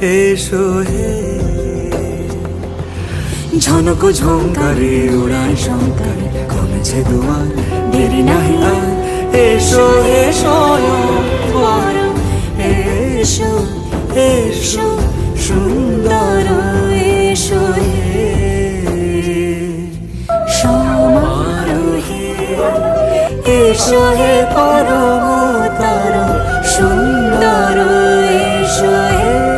এসো হে ঝনক ঝঙ্কারে উড়ায় শঙ্কারে কমেছে দুয়ার দেরি নাহি আর এসো হে স্বয়ংবর এসো এসো সুন্দর এসো হে সমারোহে এসো হে পরমতর সুন্দর এসো হে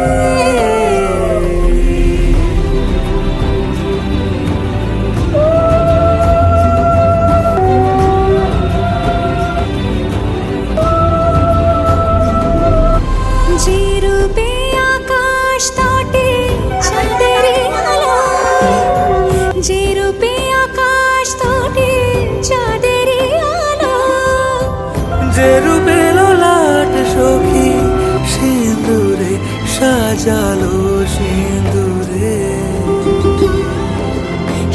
যে রূপে লোলাট সখী সিঁদুরে সাজালো সিঁদুরে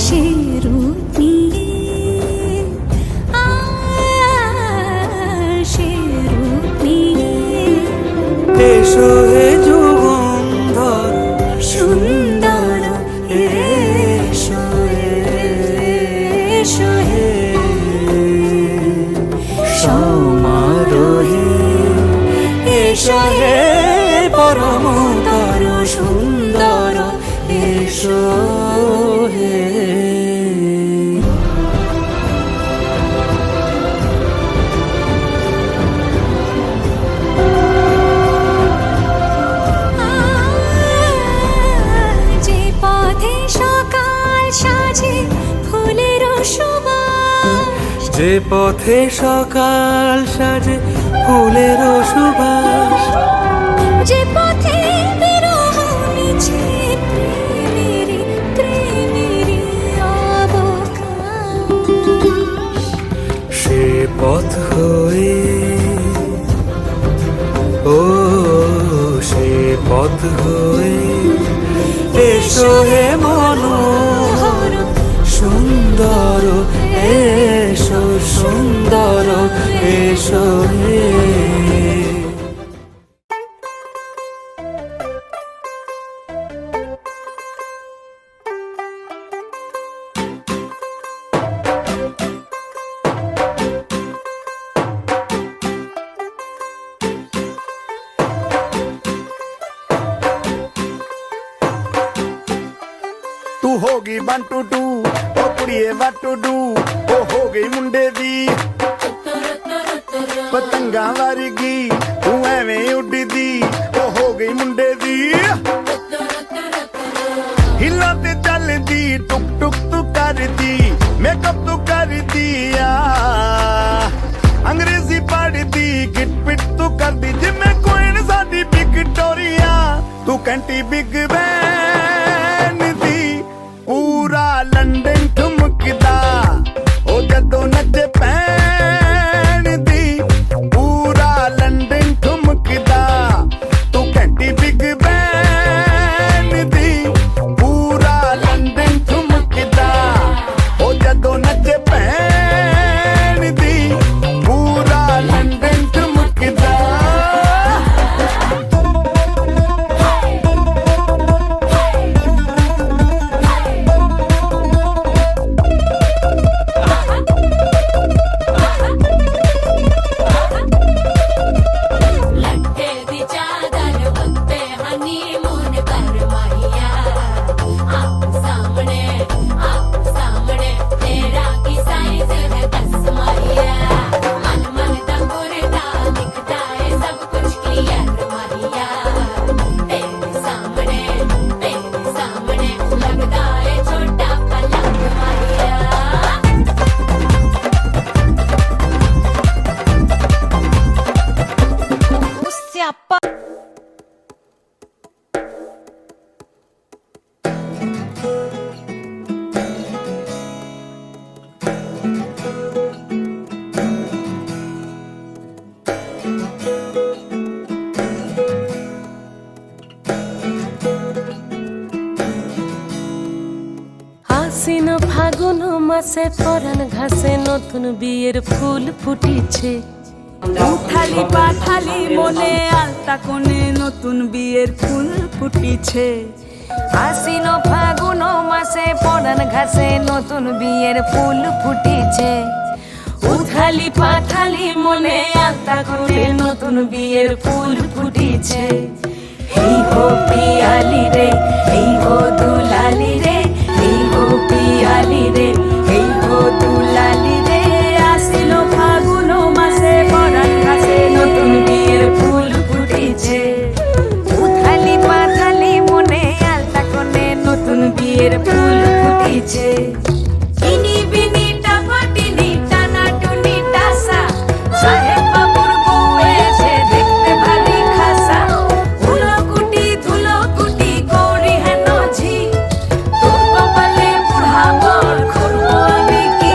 সে রূপ নিয়ে সে রূপ নিয়ে এসো হে যুগন্ধর সুন্দর এসো এসো হে সমারোহে এসো হে পরমতর সুন্দর এসো হে যে পথে সকাল সাজে ফুলের সুবাস যে পথে সকাল সাজে ফুলের সুবাস যে পথে বিরহ মিছে প্রেমেরই প্রেমেরই অবকাশ সে পথ হয়ে ও সে পথ হয়ে এসো হে মনোহর সুন্দর এসো সুন্দর এসো হে तू होगी 1 2 2 ओ कुड़िए what to do ओ हो गई मुंडे दी पतंगा वर्गी तू एवें उड़दी ओ हो गई मुंडे दी हिला ते चलदी टुक टुक तू करदी मेकअप तू कर दिया अंग्रेजी पढ़दी गिट पिट तू करदी जिम्मे कोइन साडी विक्टोरिया तू कैंटी बिग बैन दी पूरा लंदन ठुमकदा ओ जदों नच पैन दी पूरा लंदन ठुमकदा तू कैंटी बिग बैन दी पूरा लंदन ठुमकदा ओ जदों नच पैन दी पूरा लंदन ठुमकदा আশ্বিন ফাগুন মাসে পরাণ ঘাসে নতুন বিয়ের ফুল ফুটিছে উথালি পাথালি মনে আলতা কোণে নতুন বিয়ের ফুল ফুটিছে। আশ্বিন ফাগুন মাসে পরান ঘাসে নতুন বিয়ের ফুল ফুটিছে। উথালি পাথালি মনে আলতা কোণে নতুন বিয়ের ফুল ফুটিছে। এই হো পিয়ালি রে, এই হো দুলালি রে, এই হো পিয়ালি রে, এই হো দুলালি রে। আশ্বিন ফাগুন মাসে পরান ঘাসে নতুন বিয়ের ফুল ফুটিছে। উথালি পাথালি মনে আলতা কোণে নতুন বিয়ের ফুল ফুটিছে। ইনি বিনি টাপাটিনি টানা টুনি টাসা, সাহেব বাবুর বউ এসে দেখতে ভারী খাসা। ধুলোকুটি ধুলোকুটি গৌরী হেন ঝি, তোর কপালে বুড়া বর করবো আমি কি।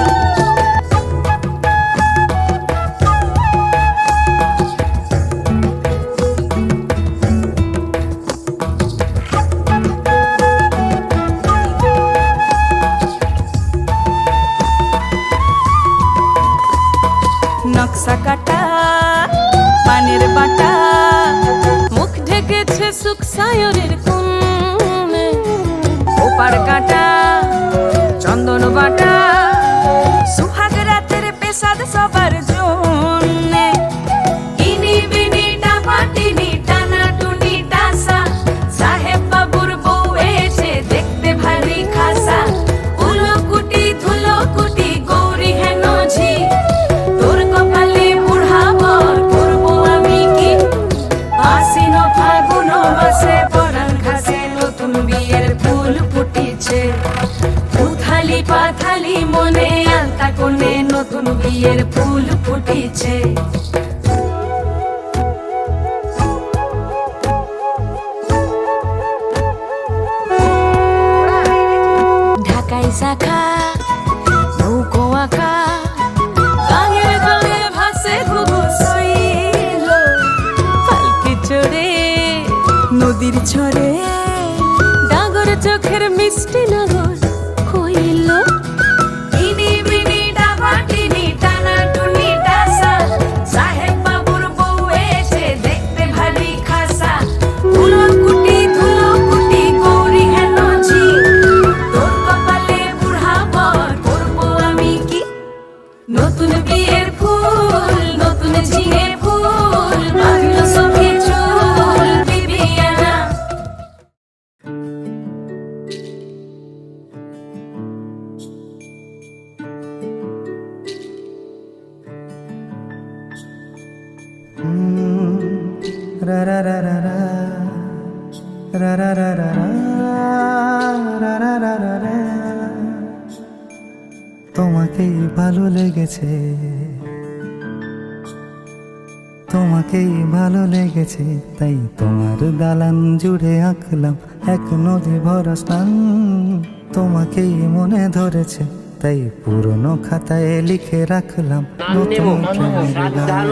নকশা কাটা পানের বাটা, মুখ ঢেকেছে সুখ সায়রের কোণে। ওপার কাটা চন্দন বাটা, সুহাগ রাতের পেশাদ সবার জন্যে। ইনি বিনি টাপাটিনি টানা টুনি টাসা, সাহেব বাবুর বউ এসে দেখতে ভারী খাসা। উলোকুটি ধুলোকুটি গৌরী হেন ঝি, তোর কপালে বুড়া বর করবো আমি কি। আশ্বিন ফাগুন মাসে পরান ঘাসে নতুন বিয়ের ফুল ফুটিছে। উথালি পাথালি মনে আলতা কোণে নতুন বিয়ের ফুল ফুটিছে। ঢাকাই শাখা নৌকো আঁকা, গাঙে গাঙে ভাসে ঘুঘু শৈল, পালকি চড়ে নদীর ছড়ে ডাগর চোখের মিষ্টি নগর কইল। ইনি বিনি টাপাটিনি টানা টুনি টাসা, সাহেব বাবুর বউ এসে দেখতে ভারী খাসা। উলোকুটি ধুলোকুটি গৌরী হেন ঝি, তোর কপালে বুড়া বর করবো আমি কি। নতুন বিয়ের ফুল নতুন ঝিঙে ফুল, বাঁধলো সখী চুল বিবিয়ানা। রা রা রা রা রা, রা রা রা রা রা, রা রা রা রা রা। তোমাকেই ভালো লেগেছে, তোমাকেই ভালো লেগেছে, তাই তোমার দালান জুড়ে আঁকলাম এক নদী ভরা স্নান। তোমাকেই মনে ধরেছে, তাই পুরনো খাতায় লিখে রাখলাম নতুন প্রেমের গান।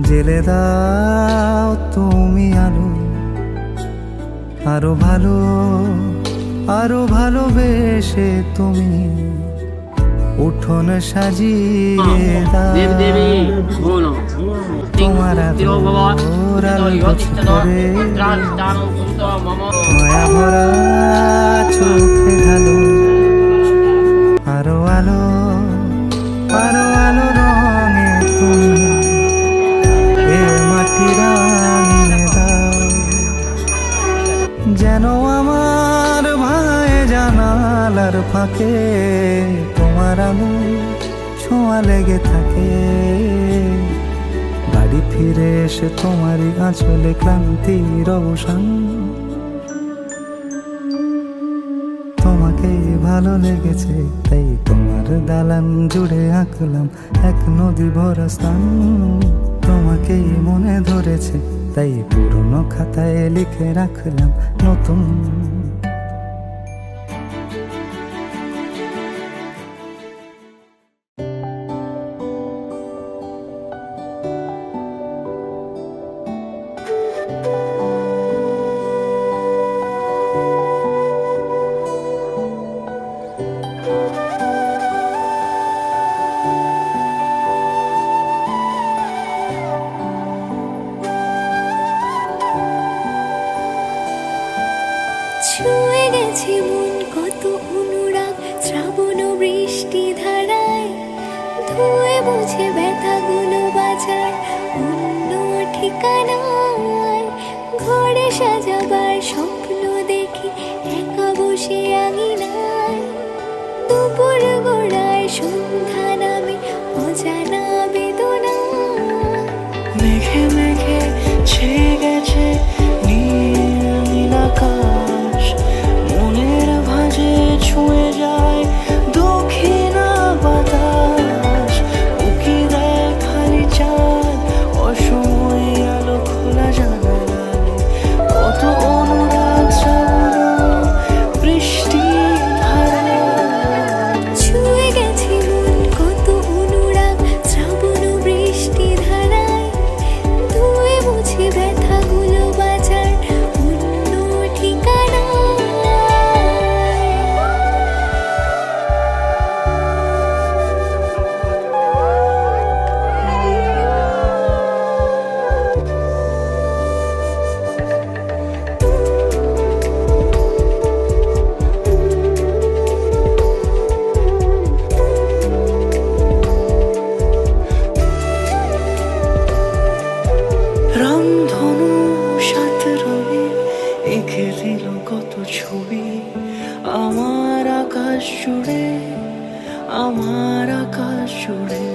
জেলে দাও তুমি আলো, আরো ভালো আরো ভালোবেসে তুমি উঠোন সাজিয়ে দাও। তোমার আদর আলো করে মায়া ভরা চোখে ঢালো, আরো আলো আরো আলো রঙে তুমি এ মাটি রাঙিয়ে দাও। যেন আমার ভাই জানালার ফাঁকে তোমার আলো ছোঁয়া লেগে থাকে। বাড়ি ফিরে এসে তোমারই আঁচলে ক্লান্তির অবসান। তোমাকে ভালো লেগেছে, তাই তোমার দালান জুড়ে আঁকলাম এক নদী ভরা স্থান। তোমাকেই মনে ধরেছে, তাই পুরনো খাতায় লিখে রাখলাম নতুন। বুঝে ব্যথাগুলো বাঁচার অন্য ঠিকানায় ঘরে সাজাবার স্বপ্ন দেখি একা বসে আঙিনায় দুপুর গোড়ায় সন্ধ্যা নামে অজানা বেদনা মেঘে মেঘে ছেয়ে গেছে নীল আকাশ মনের ভাঁজে ছুঁয়ে যায় দক্ষিণা বাতাস উকি দেয় খালি চাঁদ অসময়ে আলো খোলা জানালায় কত অনুরাগ শ্রাবণ বৃষ্টি ধারা ছুঁয়ে গেছে মন কত অনুরাগ শ্রাবণ বৃষ্টি ধারায় ধুয়ে মুছে ব্যথাগুলো বাঁচার অন্য ঠিকানায় রামধনু সাত রঙে এঁকে দিল কত ছবি আমার আকাশ জুড়ে আমার আকাশ জুড়ে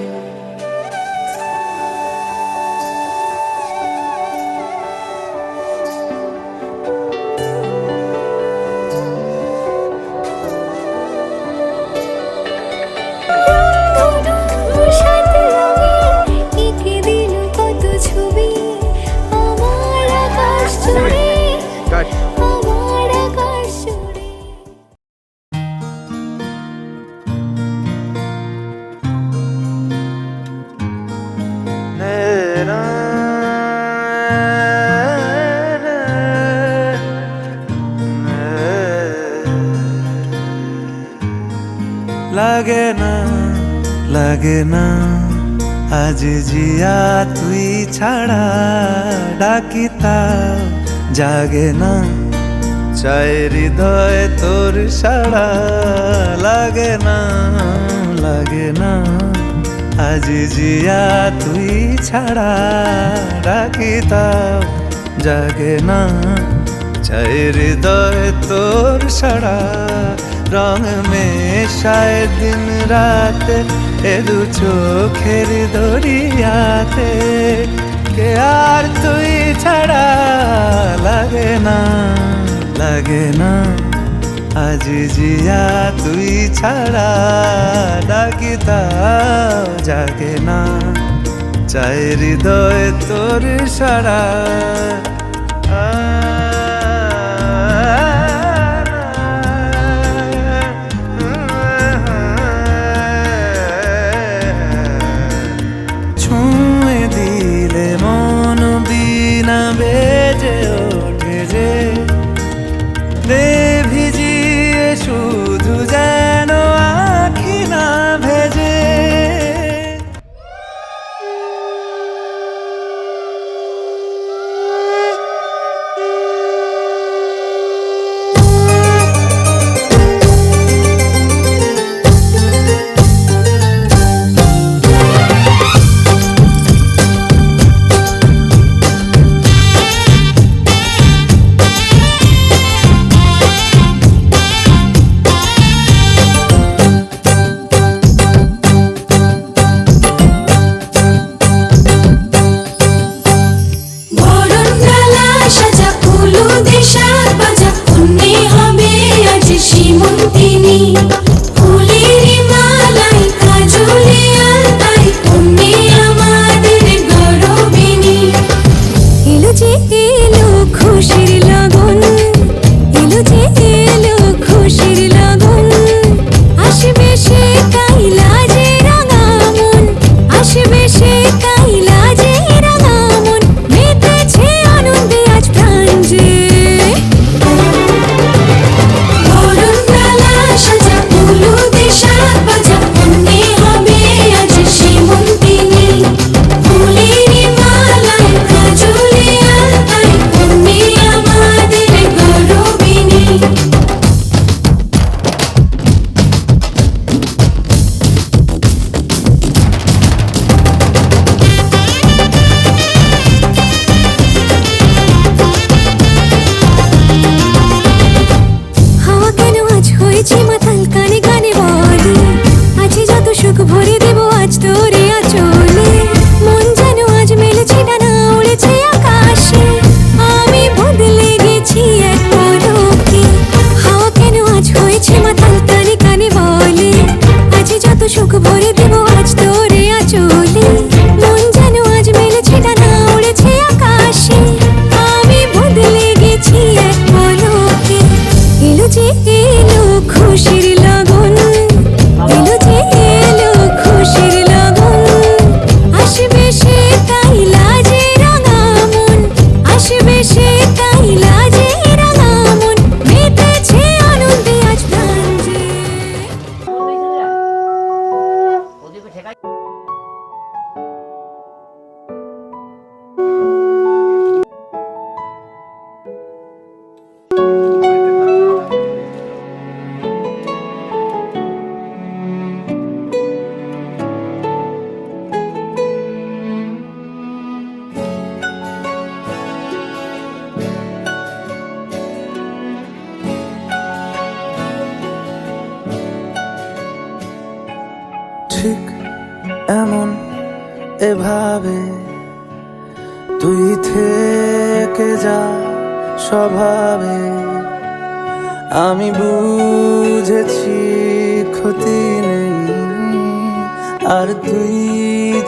রামধনু সাত রঙে এঁকে দিল কত ছবি আমার আকাশ জুড়ে আমার আকাশ জুড়ে লাগে না লাগে না আজ জিয়া তুই ছাড়া ডাকিতা জাগে না চাই হৃদয় তোর সাড়া লাগে না আজ জিয়া তুই ছাড়া ডাকিতা জাগে না চাই হৃদয় তোর সাড়া রং মেশায় দিন রাত এ দু চোখের দরিয়াতে কে আর তুই ছাড়া লাগে না আজ জিয়া তুই ছাড়া ডাকিতা জাগে না চাই হৃদয় তোর সাড়া ছুঁয়ে দিলে মন বিনা বেজে ওঠে যে দে ভিজিয়ে শুধু যেন আখি না ভেজে ঠিক এমন এভাবে তুই থেকে যা স্বভাবে, আমি বুঝেছি ক্ষতি নেই, আর তুই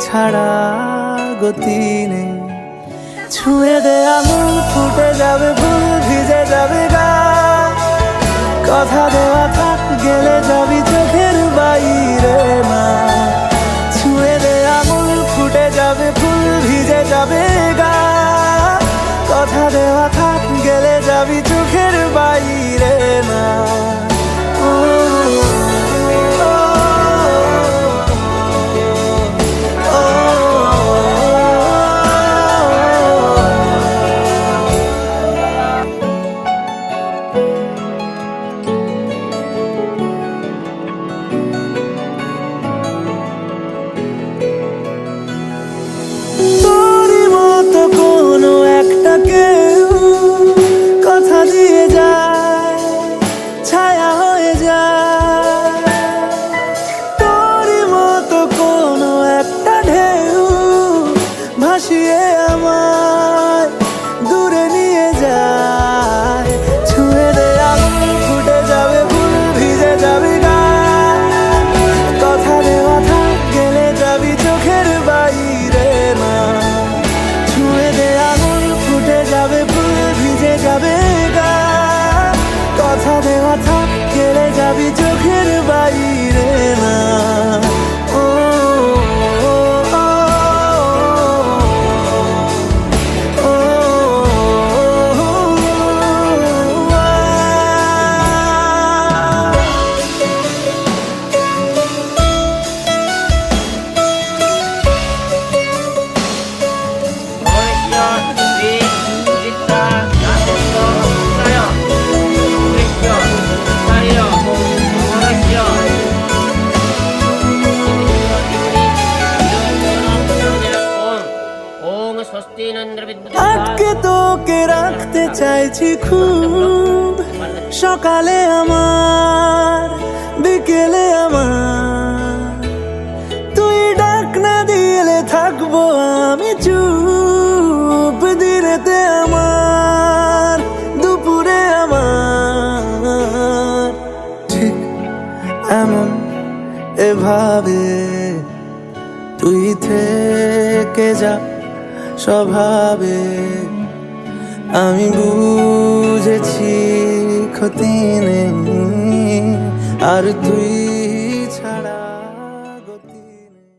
ছাড়া গতি নেই। ছুঁয়ে দে আঙুল ফুটে যাবে ফুল, ভিজে যাবে গা, কথা দেওয়া থাক গেলে যাবি চোখের বাইরে না। ছুঁয়ে দে আঙুল ফুটে যাবে ফুল, ভিজে যাবে গা, কথা দেওয়া থাক গেলে যাবি চোখের বাইরে না। ও, ও, ও, ও, তোরই মতো কোনো একটা কেউ কথা দিয়ে যায়, ছায়া হয়ে যায়। তোরই মতো কোনো একটা ঢেউ ভাসিয়ে আমায় দূরে নিয়ে যায়। ছুঁয়ে দে আঙুল ফুটে যাবে ফুল, ভিজে যাবে গা, কথা দেওয়া থাক গেলে যাবি চোখের বাইরে না। ছুঁয়ে দে আঙুল ফুটে যাবে ফুল, ভিজে যাবে গা, কথা দেওয়া থাক গেলে যাবি চোখের বাইরে না। ও, ও, ও, ও, ও, আটকে তোকে রাখতে চাইছি খুব, সকালে আমার বিকেলে আমার, তুই ডাক না দিলে থাকবো আমি চুপ, দিনেতে আমার দুপুরে আমার। ঠিক এমন এভাবে তুই থেকে যা স্বভাবে, আমি বুঝেছি ক্ষতি নেই, আর তুই ছাড়া গতি নেই।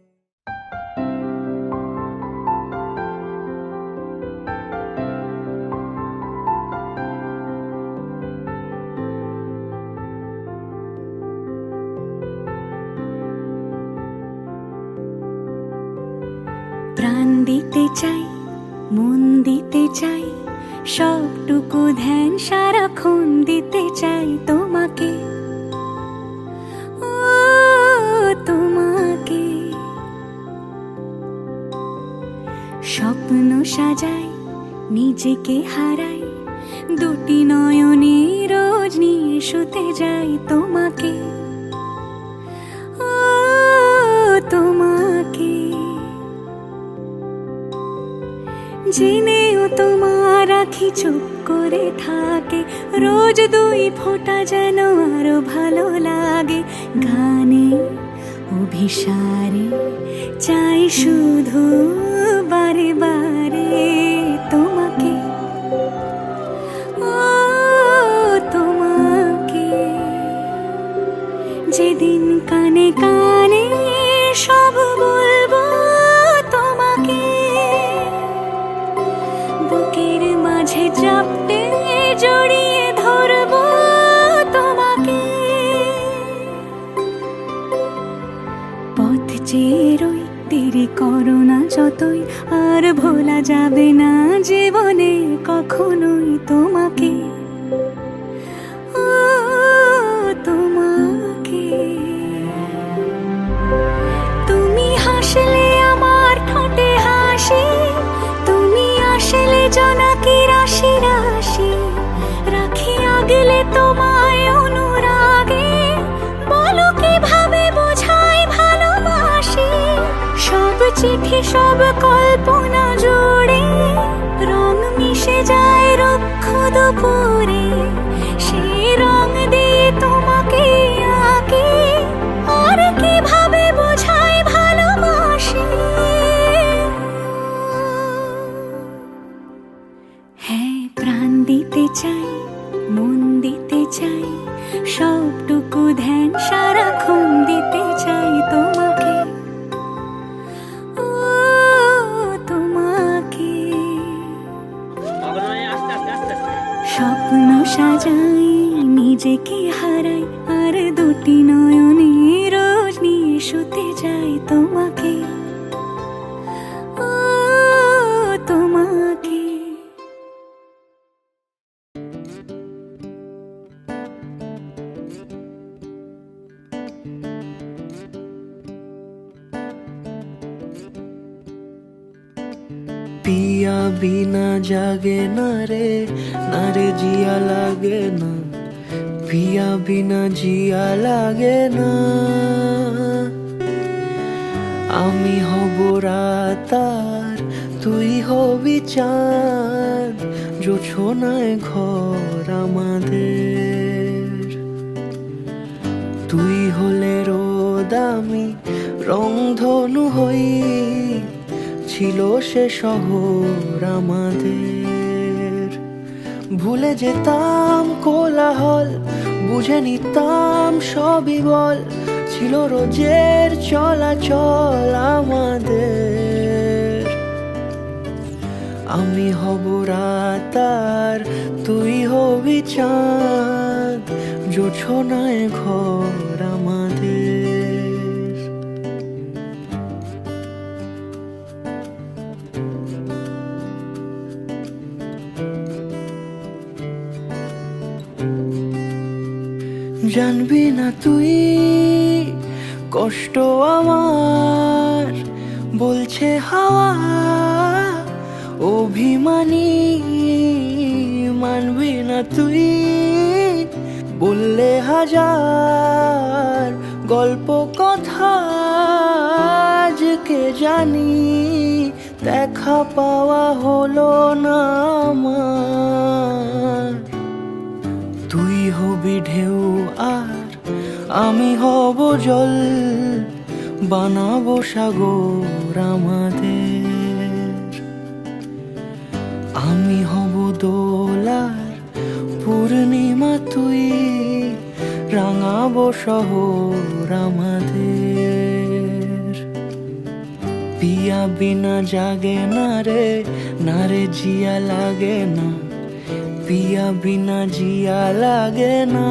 প্রাণ দিতে চাই, মন দিতে চাই, সবটুকু ধ্যান সারাক্ষণ দিতে চাই তোমাকে, ও তোমাকে। স্বপ্ন সাজাই, নিজেকে হারাই, দুটি নয়নে রোজ নিয়ে শুতে যাই তোমাকে, ও তোমাকে। জেনেও তোমার আখি চুপ করে থাকে, রোজ দুই ফোঁটা যেন আরো ভালো লাগে। গানে অভিসারে চাই শুধু বারে বারে তোমাকে, ও তোমাকে। যেদিন কানে কানে সব বলবো তোমাকে, বুকের মাঝে চাপতে জড়িয়ে ধরবো তোমাকে। পথ চেয়ে রই, দেরি করো না যতই, আর ভোলা যাবে না জীবনে কখনোই তোমাকে, ও তোমাকে। তুমি হাসলে আমার ঠোঁটে হাসি, তুমি আসলে জোনাকি রাশি রাশি, রাখি আগলে তোমায় অনুরাগে, বলো কিভাবে বোঝাই ভালোবাসা। চিঠি সব কল্পনা জুড়ে, রং মিশে যায় রুক্ষ দুপুরে, সেই রং দিয়ে তোমাকে আঁকি, আর কিভাবে বোঝাই ভালোবাসি। হ্যাঁ, প্রাণ দিতে চাই, মন দিতে চাই, সবটুকু ধ্যান সারাক্ষণ দিতে চাই তোমাকে, ও তোমাকে। স্বপ্ন সাজাই, নিজেকে হারাই, আর দুটি নয়নে রোজ নিয়ে শুতে যাই তোমাকে, ও তোমাকে। पिया बिना जागे ना रे जिया लागे ना, पिया बिना जिया लागे ना। आमी हब रातार तुई हबि चाँद, জোছনায় ঘর আমাদের। তুই হলে রোদ, আমি রংধনু হই, ছিল সে শহর আমাদের। ভুলে যেতাম কোলাহল, বুঝে নিতাম সবই বল, ছিল রোজের চলাচল আমাদের। আমি হব রাতার তুই হবি চাঁদ, জোছনায় ঘর আমাদের। জানবি না তুই কষ্ট আমার, বলছে হাওয়া অভিমানী। মানবি না তুই বললে হাজার গল্প কথা, আজকে জানি দেখা পাওয়া হলো না আমার। তুই হবি ঢেউ আর আমি হব জল, বানাবো সাগর আমাদের। আমি হব দোলার পূর্ণিমা, তুই রাঙাবো শহর আমাদের। পিয়া বিনা জাগে না রে জিয়া লাগে না, পিয়া বিনা জিয়া লাগে না।